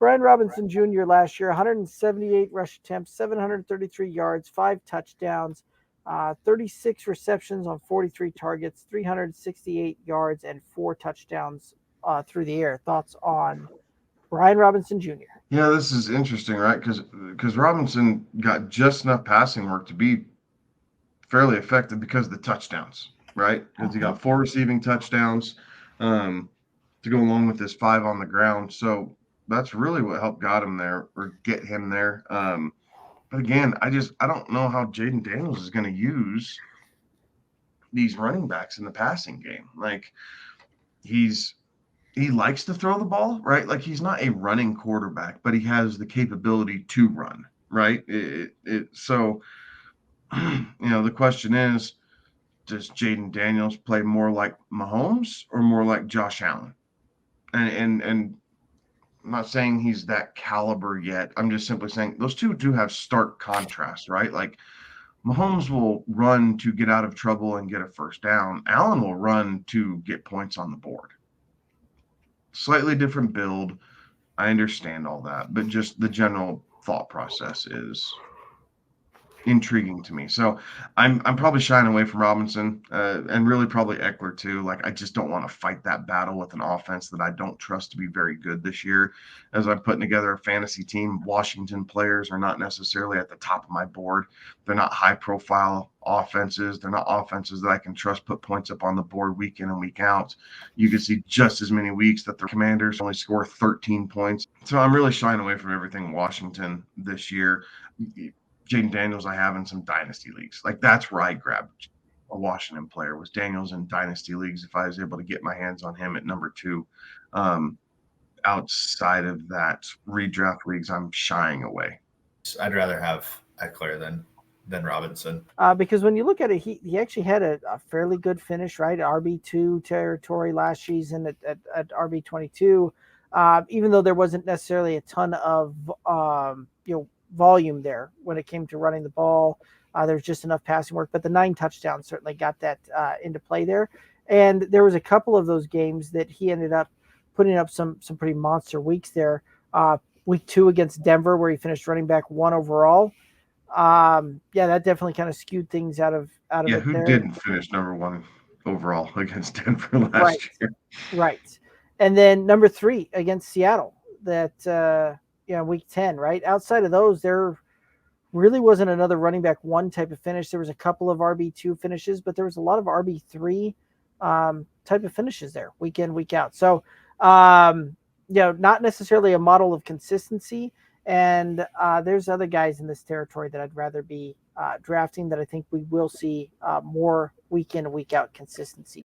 Brian Robinson Jr. last year, 178 rush attempts, 733 yards, 5 touchdowns, 36 receptions on 43 targets, 368 yards, and 4 touchdowns through the air. Thoughts on Brian Robinson Jr.? Yeah, this is interesting, right? Because Robinson got just enough passing work to be fairly effective because of the touchdowns, right? Because he Mhm. got 4 receiving touchdowns to go along with his 5 on the ground. So that's really what helped got him there or get him there. But again, I don't know how Jaden Daniels is going to use these running backs in the passing game. Like he's he likes to throw the ball, right? Like he's not a running quarterback, but he has the capability to run, right? So the question is, does Jaden Daniels play more like Mahomes or more like Josh Allen? And I'm not saying he's that caliber yet. I'm just simply saying those two do have stark contrast, right? Like Mahomes will run to get out of trouble and get a first down. Allen will run to get points on the board. Slightly different build. I understand all that, but just the general thought process is intriguing to me. So I'm probably shying away from Robinson and really probably Eckler too. Like I just don't want to fight that battle with an offense that I don't trust to be very good this year. As I'm putting together a fantasy team, Washington players are not necessarily at the top of my board. They're not high profile offenses. They're not offenses that I can trust put points up on the board week in and week out. You can see just as many weeks that the Commanders only score 13 points. So I'm really shying away from everything Washington this year. Jaden Daniels I have in some dynasty leagues. Like that's where I grabbed a Washington player was Daniels in dynasty leagues. If I was able to get my hands on him at number 2, um, outside of that redraft leagues, I'm shying away. I'd rather have Eckler than Robinson. Because when you look at it, he actually had a fairly good finish, right? RB2 territory last season at RB22. Even though there wasn't necessarily a ton of volume there when it came to running the ball, there was just enough passing work. But the 9 touchdowns certainly got that into play there. And there was a couple of those games that he ended up putting up some pretty monster weeks there. Week 2 against Denver, where he finished running back 1 overall. Yeah, that definitely kind of skewed things out of Yeah, it who there. didn't finish number 1 overall against Denver Right, last year? right. And then number 3 against Seattle, that week 10, right? Outside of those, there really wasn't another running back 1 type of finish. There was a couple of RB2 finishes, but there was a lot of RB3 type of finishes there, week in, week out. So, not necessarily a model of consistency. And there's other guys in this territory that I'd rather be drafting that I think we will see more week in, week out consistency.